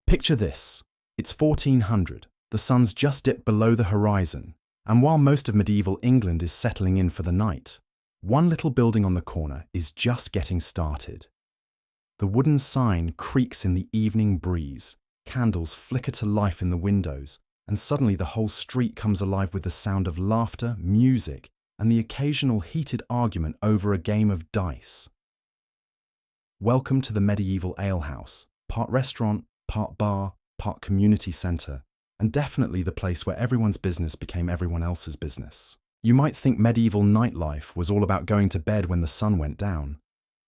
Picture this. It's 1400. The sun's just dipped below the horizon, and while most of medieval England is settling in for the night, one little building on the corner is just getting started. The wooden sign creaks in the evening breeze, candles flicker to life in the windows, and suddenly the whole street comes alive with the sound of laughter, music, and the occasional heated argument over a game of dice. Welcome to the medieval alehouse, part restaurant, part bar, part community centre, and definitely the place where everyone's business became everyone else's business. You might think medieval nightlife was all about going to bed when the sun went down,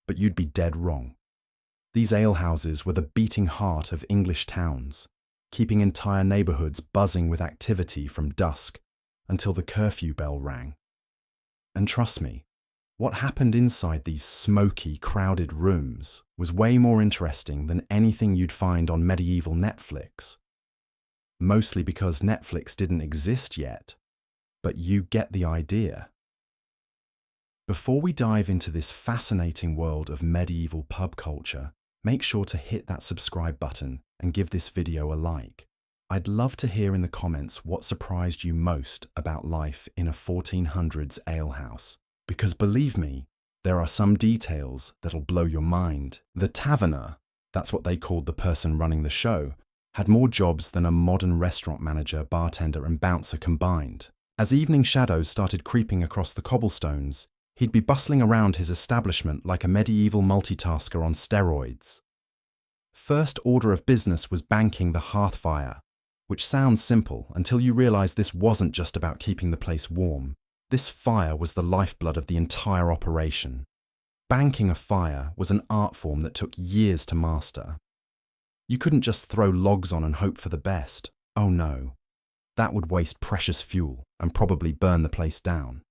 but you'd be dead wrong. These alehouses were the beating heart of English towns, keeping entire neighbourhoods buzzing with activity from dusk until the curfew bell rang. And trust me, what happened inside these smoky, crowded rooms was way more interesting than anything you'd find on medieval Netflix. Mostly because Netflix didn't exist yet, but you get the idea. Before we dive into this fascinating world of medieval pub culture, make sure to hit that subscribe button and give this video a like. I'd love to hear in the comments what surprised you most about life in a 1400s alehouse. Because believe me, there are some details that'll blow your mind. The taverner, that's what they called the person running the show, had more jobs than a modern restaurant manager, bartender, and bouncer combined. As evening shadows started creeping across the cobblestones, he'd be bustling around his establishment like a medieval multitasker on steroids. First order of business was banking the hearth fire, which sounds simple until you realize this wasn't just about keeping the place warm. This fire was the lifeblood of the entire operation. Banking a fire was an art form that took years to master. You couldn't just throw logs on and hope for the best. Oh no. That would waste precious fuel and probably burn the place down.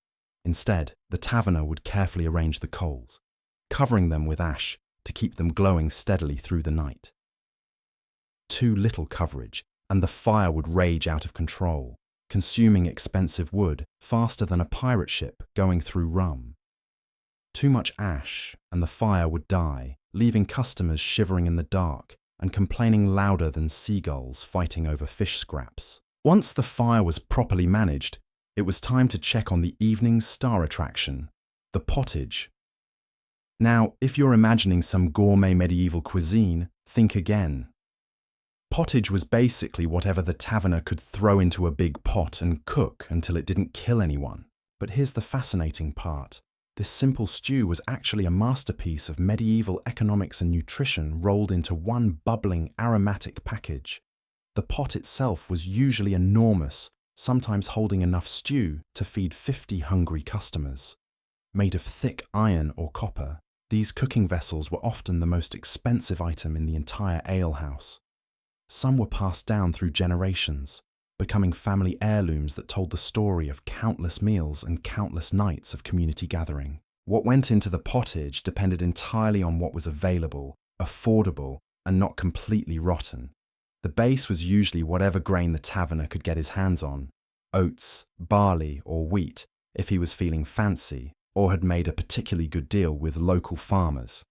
Instead, the taverner would carefully arrange the coals, covering them with ash to keep them glowing steadily through the night. Too little coverage, and the fire would rage out of control, consuming expensive wood faster than a pirate ship going through rum. Too much ash, and the fire would die, leaving customers shivering in the dark and complaining louder than seagulls fighting over fish scraps. Once the fire was properly managed, it was time to check on the evening's star attraction, the pottage. Now, if you're imagining some gourmet medieval cuisine, think again. Pottage was basically whatever the taverner could throw into a big pot and cook until it didn't kill anyone. But here's the fascinating part. This simple stew was actually a masterpiece of medieval economics and nutrition rolled into one bubbling, aromatic package. The pot itself was usually enormous, sometimes holding enough stew to feed 50 hungry customers. Made of thick iron or copper, these cooking vessels were often the most expensive item in the entire alehouse. Some were passed down through generations, becoming family heirlooms that told the story of countless meals and countless nights of community gathering. What went into the pottage depended entirely on what was available, affordable, and not completely rotten. The base was usually whatever grain the taverner could get his hands on: oats, barley, or wheat, if he was feeling fancy, or had made a particularly good deal with local farmers.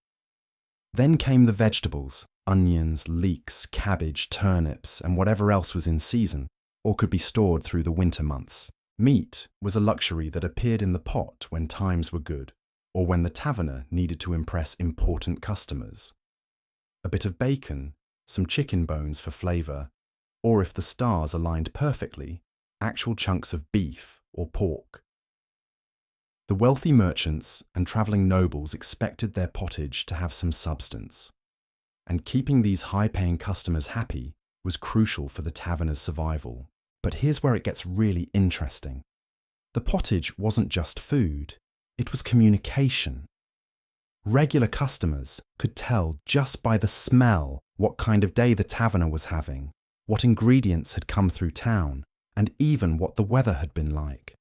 Then came the vegetables: onions, leeks, cabbage, turnips, and whatever else was in season, or could be stored through the winter months. Meat was a luxury that appeared in the pot when times were good, or when the taverner needed to impress important customers. A bit of bacon, some chicken bones for flavour, or if the stars aligned perfectly, actual chunks of beef or pork. The wealthy merchants and travelling nobles expected their pottage to have some substance, and keeping these high-paying customers happy was crucial for the taverner's survival. But here's where it gets really interesting. The pottage wasn't just food, it was communication. Regular customers could tell just by the smell what kind of day the taverner was having, what ingredients had come through town, and even what the weather had been like.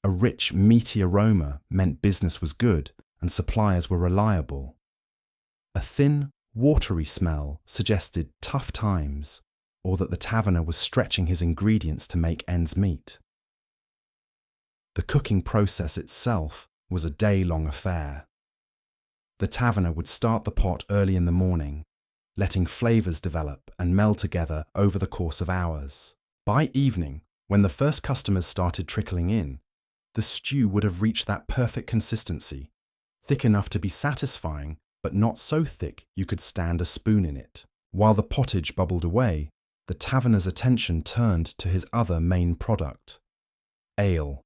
A rich, meaty aroma meant business was good and suppliers were reliable. A thin, watery smell suggested tough times, or that the taverner was stretching his ingredients to make ends meet. The cooking process itself was a day-long affair. The taverner would start the pot early in the morning, letting flavours develop and meld together over the course of hours. By evening, when the first customers started trickling in, the stew would have reached that perfect consistency, thick enough to be satisfying, but not so thick you could stand a spoon in it. While the pottage bubbled away, the taverner's attention turned to his other main product, ale.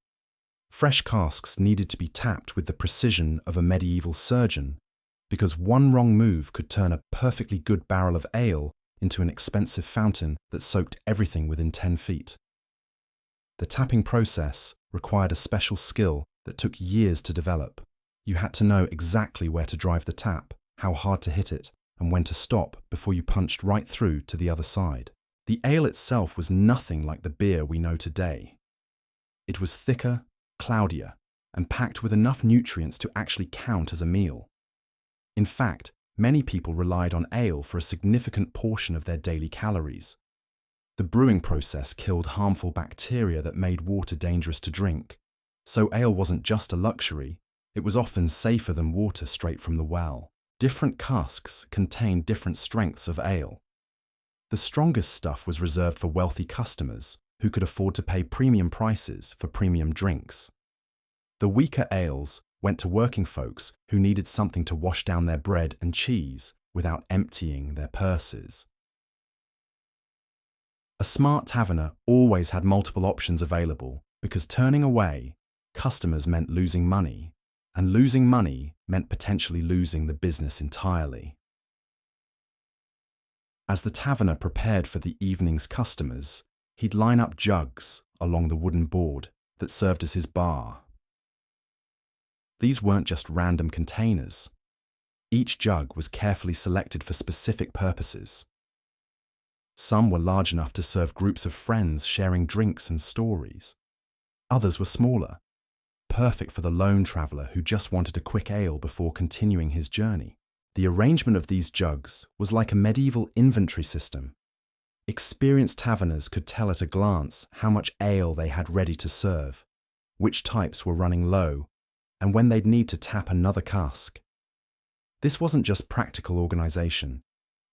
Fresh casks needed to be tapped with the precision of a medieval surgeon, because one wrong move could turn a perfectly good barrel of ale into an expensive fountain that soaked everything within 10 feet. The tapping process required a special skill that took years to develop. You had to know exactly where to drive the tap, how hard to hit it, and when to stop before you punched right through to the other side. The ale itself was nothing like the beer we know today. It was thicker, cloudier, and packed with enough nutrients to actually count as a meal. In fact, many people relied on ale for a significant portion of their daily calories. The brewing process killed harmful bacteria that made water dangerous to drink, so ale wasn't just a luxury, it was often safer than water straight from the well. Different casks contained different strengths of ale. The strongest stuff was reserved for wealthy customers who could afford to pay premium prices for premium drinks. The weaker ales went to working folks who needed something to wash down their bread and cheese without emptying their purses. A smart taverner always had multiple options available because turning away customers meant losing money, and losing money meant potentially losing the business entirely. As the taverner prepared for the evening's customers, he'd line up jugs along the wooden board that served as his bar. These weren't just random containers. Each jug was carefully selected for specific purposes. Some were large enough to serve groups of friends sharing drinks and stories. Others were smaller, perfect for the lone traveller who just wanted a quick ale before continuing his journey. The arrangement of these jugs was like a medieval inventory system. Experienced taverners could tell at a glance how much ale they had ready to serve, which types were running low, and when they'd need to tap another cask. This wasn't just practical organisation.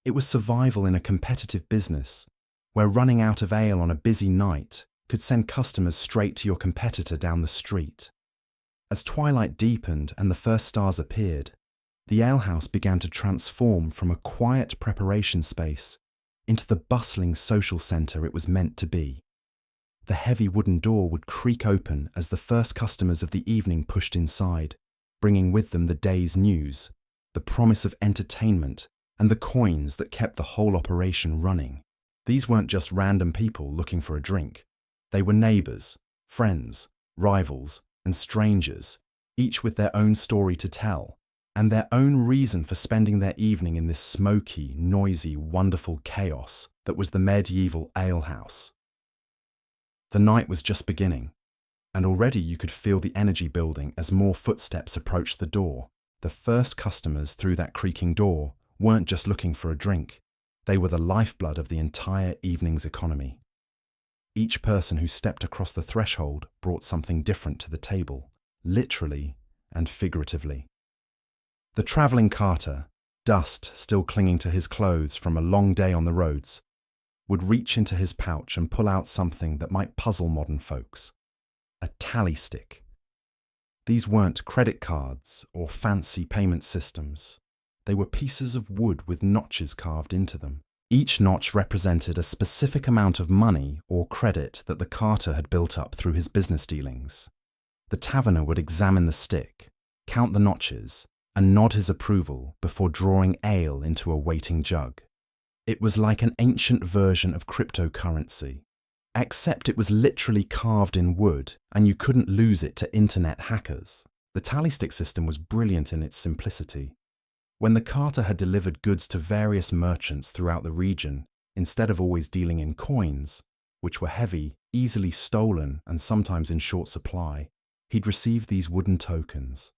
It was survival in a competitive business, where running out of ale on a busy night could send customers straight to your competitor down the street. As twilight deepened and the first stars appeared, the alehouse began to transform from a quiet preparation space into the bustling social centre it was meant to be. The heavy wooden door would creak open as the first customers of the evening pushed inside, bringing with them the day's news, the promise of entertainment, and the coins that kept the whole operation running. These weren't just random people looking for a drink. They were neighbours, friends, rivals, and strangers, each with their own story to tell, and their own reason for spending their evening in this smoky, noisy, wonderful chaos that was the medieval alehouse. The night was just beginning, and already you could feel the energy building as more footsteps approached the door. The first customers through that creaking door weren't just looking for a drink. They were the lifeblood of the entire evening's economy. Each person who stepped across the threshold brought something different to the table, literally and figuratively. The travelling carter, dust still clinging to his clothes from a long day on the roads, would reach into his pouch and pull out something that might puzzle modern folks: a tally stick. These weren't credit cards or fancy payment systems. They were pieces of wood with notches carved into them. Each notch represented a specific amount of money or credit that the carter had built up through his business dealings. The taverner would examine the stick, count the notches, and nod his approval before drawing ale into a waiting jug. It was like an ancient version of cryptocurrency, except it was literally carved in wood and you couldn't lose it to internet hackers. The tally stick system was brilliant in its simplicity. When the carter had delivered goods to various merchants throughout the region, instead of always dealing in coins, which were heavy, easily stolen, and sometimes in short supply, he'd receive these wooden tokens.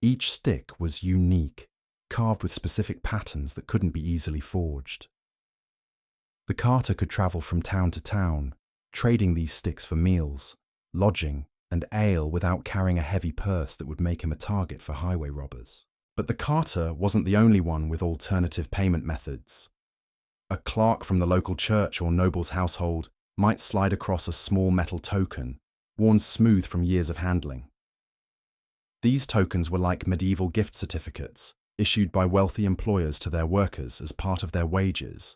Each stick was unique, carved with specific patterns that couldn't be easily forged. The carter could travel from town to town, trading these sticks for meals, lodging, and ale without carrying a heavy purse that would make him a target for highway robbers. But the carter wasn't the only one with alternative payment methods. A clerk from the local church or noble's household might slide across a small metal token, worn smooth from years of handling. These tokens were like medieval gift certificates, issued by wealthy employers to their workers as part of their wages.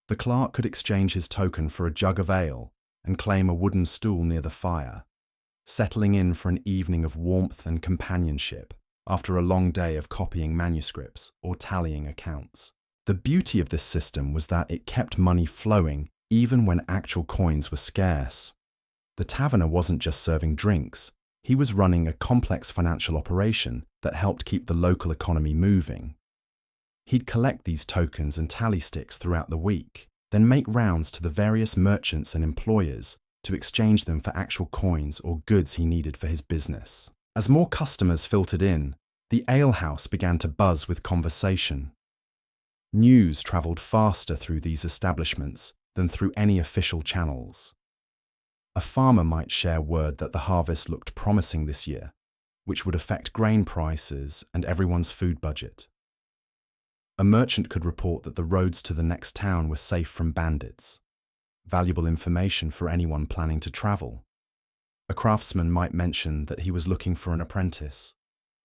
The clerk could exchange his token for a jug of ale and claim a wooden stool near the fire, settling in for an evening of warmth and companionship after a long day of copying manuscripts or tallying accounts. The beauty of this system was that it kept money flowing even when actual coins were scarce. The taverner wasn't just serving drinks, he was running a complex financial operation that helped keep the local economy moving. He'd collect these tokens and tally sticks throughout the week, then make rounds to the various merchants and employers to exchange them for actual coins or goods he needed for his business. As more customers filtered in, the alehouse began to buzz with conversation. News travelled faster through these establishments than through any official channels. A farmer might share word that the harvest looked promising this year, which would affect grain prices and everyone's food budget. A merchant could report that the roads to the next town were safe from bandits, valuable information for anyone planning to travel. A craftsman might mention that he was looking for an apprentice,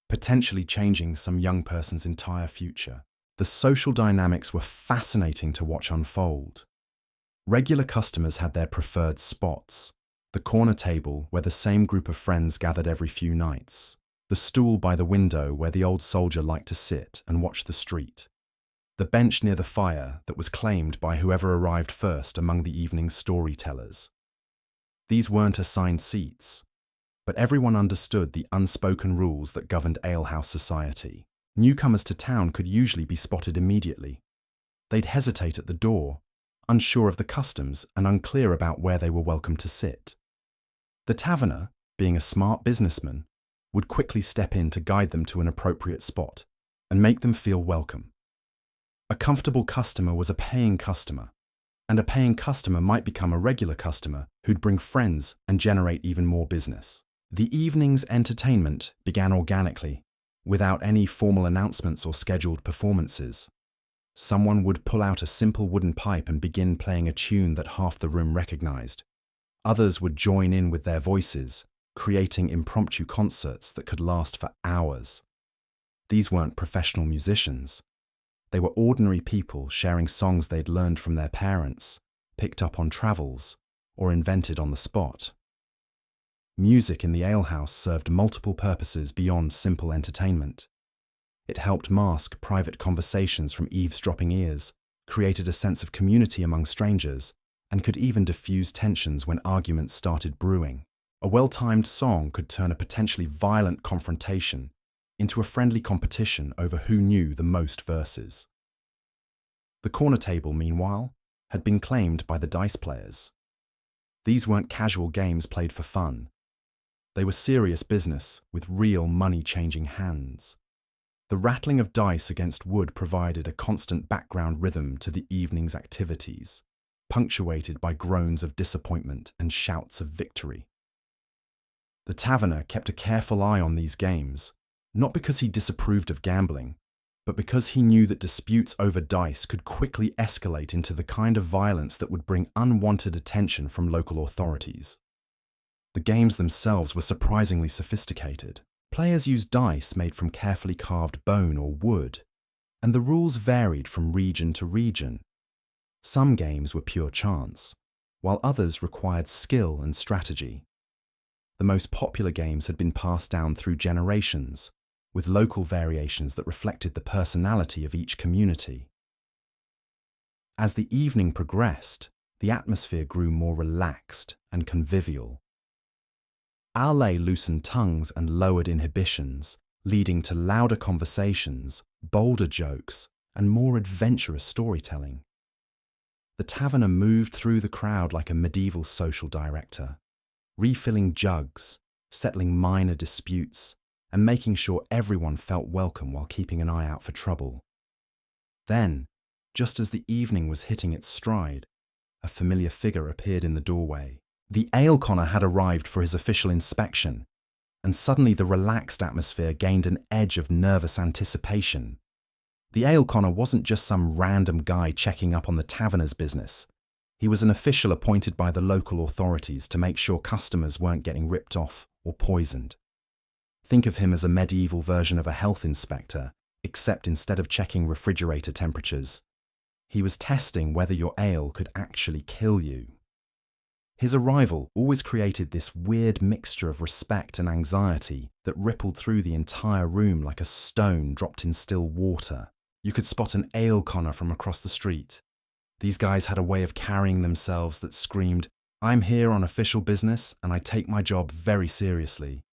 potentially changing some young person's entire future. The social dynamics were fascinating to watch unfold. Regular customers had their preferred spots: the corner table where the same group of friends gathered every few nights, the stool by the window where the old soldier liked to sit and watch the street, the bench near the fire that was claimed by whoever arrived first among the evening's storytellers. These weren't assigned seats, but everyone understood the unspoken rules that governed alehouse society. Newcomers to town could usually be spotted immediately. They'd hesitate at the door, unsure of the customs and unclear about where they were welcome to sit. The taverner, being a smart businessman, would quickly step in to guide them to an appropriate spot and make them feel welcome. A comfortable customer was a paying customer, and a paying customer might become a regular customer who'd bring friends and generate even more business. The evening's entertainment began organically, without any formal announcements or scheduled performances. Someone would pull out a simple wooden pipe and begin playing a tune that half the room recognized. Others would join in with their voices, creating impromptu concerts that could last for hours. These weren't professional musicians. They were ordinary people sharing songs they'd learned from their parents, picked up on travels, or invented on the spot. Music in the alehouse served multiple purposes beyond simple entertainment. It helped mask private conversations from eavesdropping ears, created a sense of community among strangers, and could even diffuse tensions when arguments started brewing. A well-timed song could turn a potentially violent confrontation into a friendly competition over who knew the most verses. The corner table, meanwhile, had been claimed by the dice players. These weren't casual games played for fun. They were serious business with real money-changing hands. The rattling of dice against wood provided a constant background rhythm to the evening's activities, punctuated by groans of disappointment and shouts of victory. The taverner kept a careful eye on these games, not because he disapproved of gambling, but because he knew that disputes over dice could quickly escalate into the kind of violence that would bring unwanted attention from local authorities. The games themselves were surprisingly sophisticated. Players used dice made from carefully carved bone or wood, and the rules varied from region to region. Some games were pure chance, while others required skill and strategy. The most popular games had been passed down through generations, with local variations that reflected the personality of each community. As the evening progressed, the atmosphere grew more relaxed and convivial. Ale loosened tongues and lowered inhibitions, leading to louder conversations, bolder jokes, and more adventurous storytelling. The taverner moved through the crowd like a medieval social director, refilling jugs, settling minor disputes, and making sure everyone felt welcome while keeping an eye out for trouble. Then, just as the evening was hitting its stride, a familiar figure appeared in the doorway. The ale conner had arrived for his official inspection, and suddenly the relaxed atmosphere gained an edge of nervous anticipation. The ale conner wasn't just some random guy checking up on the taverner's business. He was an official appointed by the local authorities to make sure customers weren't getting ripped off or poisoned. Think of him as a medieval version of a health inspector, except instead of checking refrigerator temperatures, he was testing whether your ale could actually kill you. His arrival always created this weird mixture of respect and anxiety that rippled through the entire room like a stone dropped in still water. You could spot an ale conner from across the street. These guys had a way of carrying themselves that screamed, "I'm here on official business and I take my job very seriously."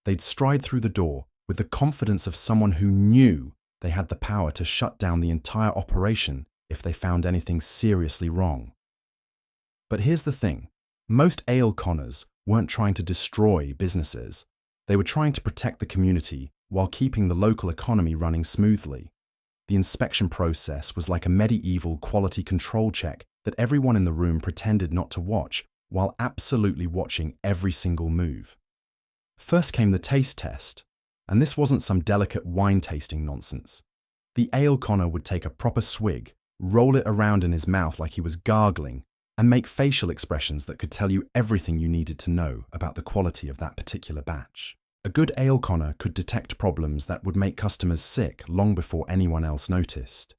They'd stride through the door with the confidence of someone who knew they had the power to shut down the entire operation if they found anything seriously wrong. But here's the thing, most ale conners weren't trying to destroy businesses. They were trying to protect the community while keeping the local economy running smoothly. The inspection process was like a medieval quality control check that everyone in the room pretended not to watch while absolutely watching every single move. First came the taste test, and this wasn't some delicate wine tasting nonsense. The ale conner would take a proper swig, roll it around in his mouth like he was gargling, and make facial expressions that could tell you everything you needed to know about the quality of that particular batch. A good ale conner could detect problems that would make customers sick long before anyone else noticed.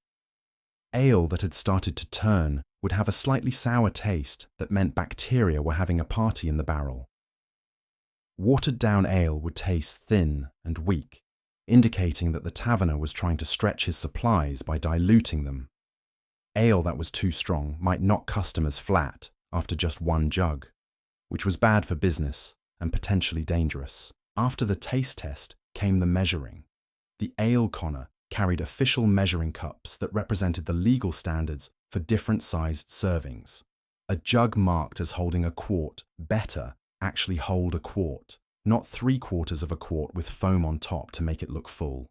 Ale that had started to turn would have a slightly sour taste that meant bacteria were having a party in the barrel. Watered-down ale would taste thin and weak, indicating that the taverner was trying to stretch his supplies by diluting them. Ale that was too strong might knock customers flat after just one jug, which was bad for business and potentially dangerous. After the taste test came the measuring. The ale conner carried official measuring cups that represented the legal standards for different sized servings. A jug marked as holding a quart better actually hold a quart, not 3/4 of a quart with foam on top to make it look full.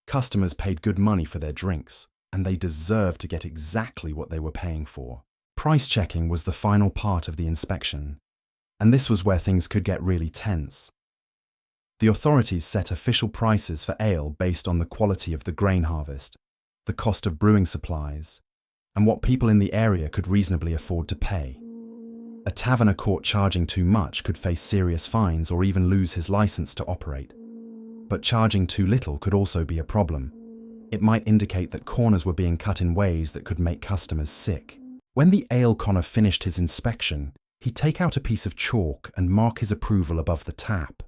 Customers paid good money for their drinks, and they deserved to get exactly what they were paying for. Price checking was the final part of the inspection, and this was where things could get really tense. The authorities set official prices for ale based on the quality of the grain harvest, the cost of brewing supplies, and what people in the area could reasonably afford to pay. A taverner caught charging too much could face serious fines or even lose his license to operate. But charging too little could also be a problem. It might indicate that corners were being cut in ways that could make customers sick. When the ale conner finished his inspection, he'd take out a piece of chalk and mark his approval above the tap.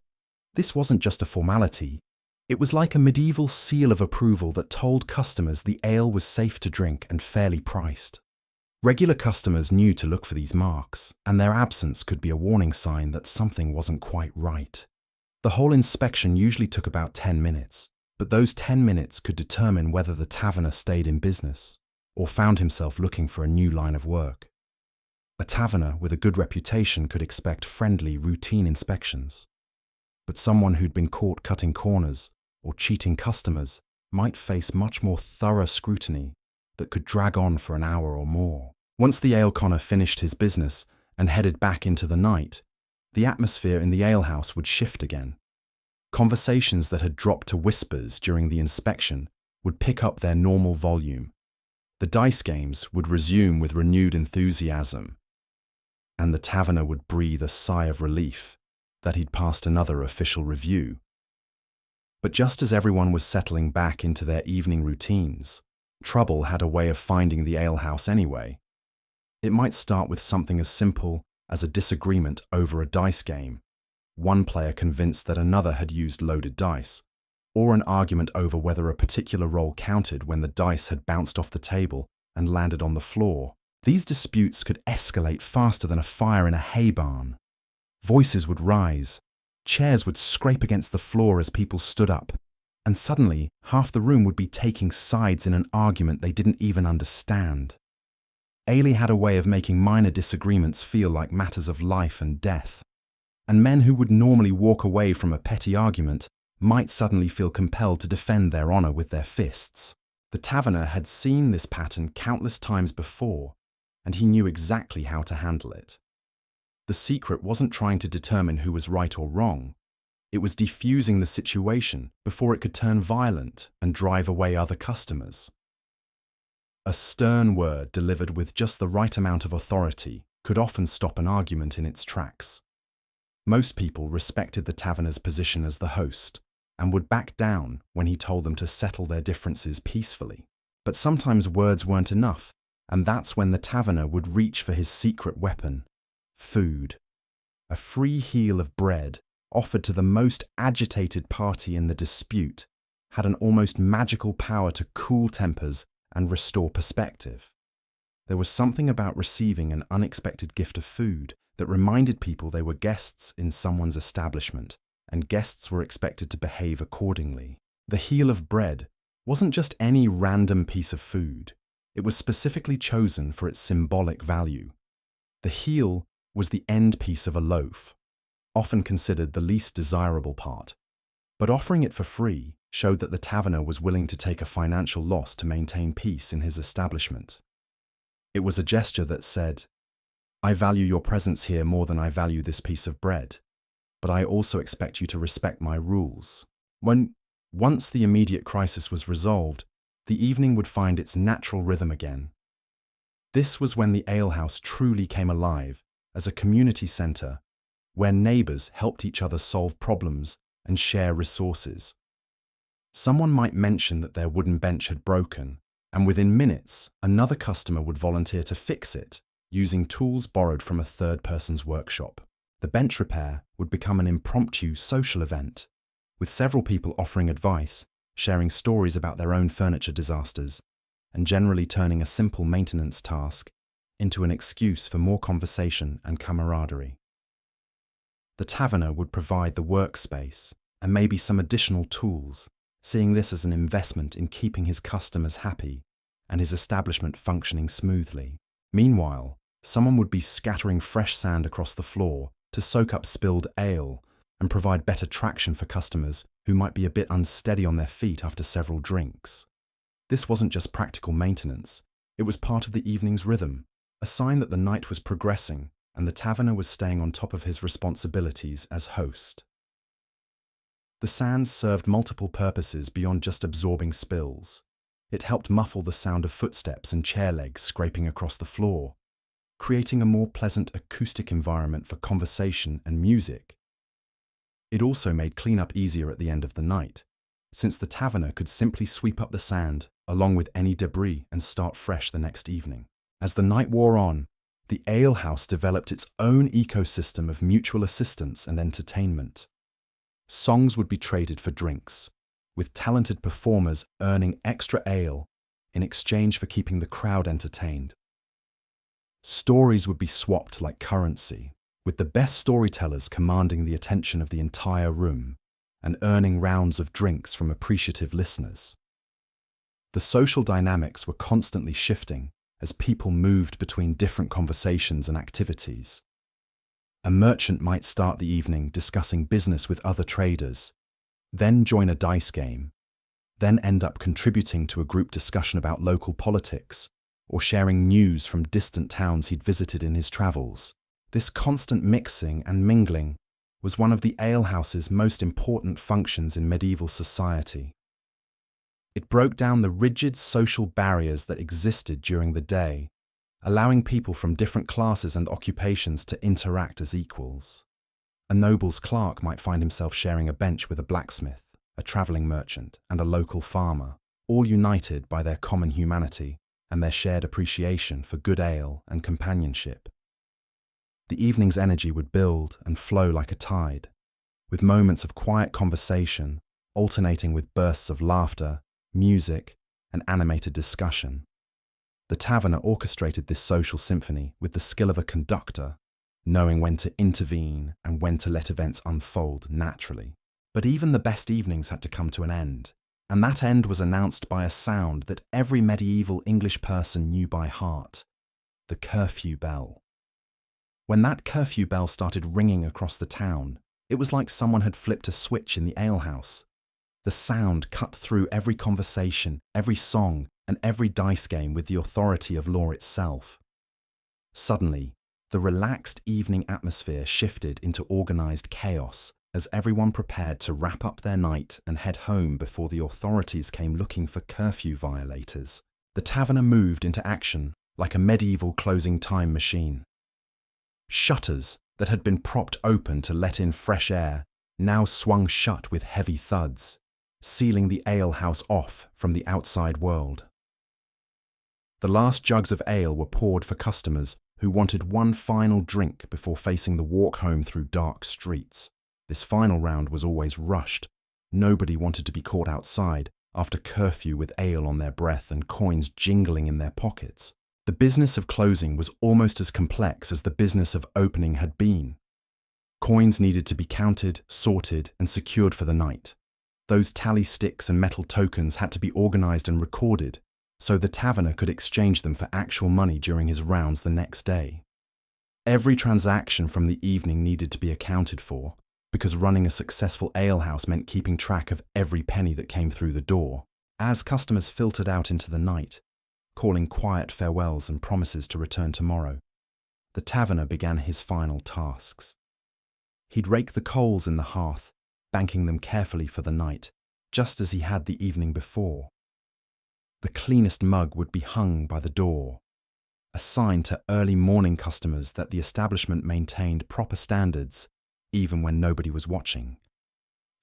This wasn't just a formality. It was like a medieval seal of approval that told customers the ale was safe to drink and fairly priced. Regular customers knew to look for these marks, and their absence could be a warning sign that something wasn't quite right. The whole inspection usually took about 10 minutes, but those 10 minutes could determine whether the taverner stayed in business or found himself looking for a new line of work. A taverner with a good reputation could expect friendly, routine inspections, but someone who'd been caught cutting corners or cheating customers might face much more thorough scrutiny that could drag on for an hour or more. Once the ale conner finished his business and headed back into the night, the atmosphere in the alehouse would shift again. Conversations that had dropped to whispers during the inspection would pick up their normal volume. The dice games would resume with renewed enthusiasm, and the taverner would breathe a sigh of relief that he'd passed another official review. But just as everyone was settling back into their evening routines, trouble had a way of finding the alehouse anyway. It might start with something as simple as a disagreement over a dice game, one player convinced that another had used loaded dice, or an argument over whether a particular roll counted when the dice had bounced off the table and landed on the floor. These disputes could escalate faster than a fire in a hay barn. Voices would rise, chairs would scrape against the floor as people stood up, and suddenly half the room would be taking sides in an argument they didn't even understand. Ale had a way of making minor disagreements feel like matters of life and death, and men who would normally walk away from a petty argument might suddenly feel compelled to defend their honor with their fists. The taverner had seen this pattern countless times before, and he knew exactly how to handle it. The secret wasn't trying to determine who was right or wrong, It was defusing the situation before it could turn violent and drive away other customers. A stern word delivered with just the right amount of authority could often stop an argument in its tracks. Most people respected the taverner's position as the host and would back down when he told them to settle their differences peacefully. But sometimes words weren't enough, and that's when the taverner would reach for his secret weapon: food. A free heel of bread, offered to the most agitated party in the dispute, had an almost magical power to cool tempers and restore perspective. There was something about receiving an unexpected gift of food that reminded people they were guests in someone's establishment, and guests were expected to behave accordingly. The heel of bread wasn't just any random piece of food. It was specifically chosen for its symbolic value. The heel was the end piece of a loaf, often considered the least desirable part, but offering it for free showed that the taverner was willing to take a financial loss to maintain peace in his establishment. It was a gesture that said, "I value your presence here more than I value this piece of bread, but I also expect you to respect my rules." Once the immediate crisis was resolved, the evening would find its natural rhythm again. This was when the alehouse truly came alive as a community centre where neighbours helped each other solve problems and share resources. Someone might mention that their wooden bench had broken, and within minutes, another customer would volunteer to fix it using tools borrowed from a third person's workshop. The bench repair would become an impromptu social event, with several people offering advice, sharing stories about their own furniture disasters, and generally turning a simple maintenance task into an excuse for more conversation and camaraderie. The taverner would provide the workspace and maybe some additional tools, seeing this as an investment in keeping his customers happy and his establishment functioning smoothly. Meanwhile, someone would be scattering fresh sand across the floor to soak up spilled ale and provide better traction for customers who might be a bit unsteady on their feet after several drinks. This wasn't just practical maintenance, it was part of the evening's rhythm, a sign that the night was progressing and the taverner was staying on top of his responsibilities as host. The sand served multiple purposes beyond just absorbing spills. It helped muffle the sound of footsteps and chair legs scraping across the floor, creating a more pleasant acoustic environment for conversation and music. It also made cleanup easier at the end of the night, since the taverner could simply sweep up the sand along with any debris and start fresh the next evening. As the night wore on, the alehouse developed its own ecosystem of mutual assistance and entertainment. Songs would be traded for drinks, with talented performers earning extra ale in exchange for keeping the crowd entertained. Stories would be swapped like currency, with the best storytellers commanding the attention of the entire room and earning rounds of drinks from appreciative listeners. The social dynamics were constantly shifting as people moved between different conversations and activities. A merchant might start the evening discussing business with other traders, then join a dice game, then end up contributing to a group discussion about local politics or sharing news from distant towns he'd visited in his travels. This constant mixing and mingling was one of the alehouse's most important functions in medieval society. It broke down the rigid social barriers that existed during the day, allowing people from different classes and occupations to interact as equals. A noble's clerk might find himself sharing a bench with a blacksmith, a travelling merchant, and a local farmer, all united by their common humanity and their shared appreciation for good ale and companionship. The evening's energy would build and flow like a tide, with moments of quiet conversation alternating with bursts of laughter, music, and animated discussion. The taverner orchestrated this social symphony with the skill of a conductor, knowing when to intervene and when to let events unfold naturally. But even the best evenings had to come to an end, and that end was announced by a sound that every medieval English person knew by heart: the curfew bell. When that curfew bell started ringing across the town, it was like someone had flipped a switch in the alehouse. The sound cut through every conversation, every song, and every dice game with the authority of law itself. Suddenly, the relaxed evening atmosphere shifted into organised chaos as everyone prepared to wrap up their night and head home before the authorities came looking for curfew violators. The taverner moved into action like a medieval closing time machine. Shutters that had been propped open to let in fresh air now swung shut with heavy thuds, sealing the alehouse off from the outside world. The last jugs of ale were poured for customers who wanted one final drink before facing the walk home through dark streets. This final round was always rushed. Nobody wanted to be caught outside after curfew with ale on their breath and coins jingling in their pockets. The business of closing was almost as complex as the business of opening had been. Coins needed to be counted, sorted, and secured for the night. Those tally sticks and metal tokens had to be organized and recorded, so the taverner could exchange them for actual money during his rounds the next day. Every transaction from the evening needed to be accounted for, because running a successful alehouse meant keeping track of every penny that came through the door. As customers filtered out into the night, calling quiet farewells and promises to return tomorrow, the taverner began his final tasks. He'd rake the coals in the hearth, banking them carefully for the night, just as he had the evening before. The cleanest mug would be hung by the door, a sign to early morning customers that the establishment maintained proper standards, even when nobody was watching.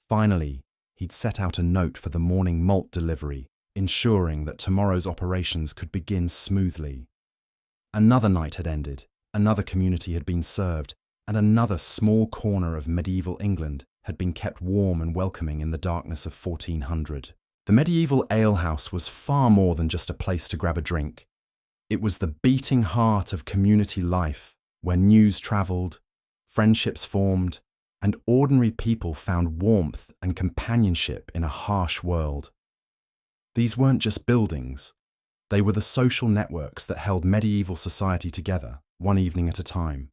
Finally, he'd set out a note for the morning malt delivery, ensuring that tomorrow's operations could begin smoothly. Another night had ended, another community had been served, and another small corner of medieval England had been kept warm and welcoming in the darkness of 1400. The medieval alehouse was far more than just a place to grab a drink. It was the beating heart of community life, where news travelled, friendships formed, and ordinary people found warmth and companionship in a harsh world. These weren't just buildings. They were the social networks that held medieval society together, one evening at a time.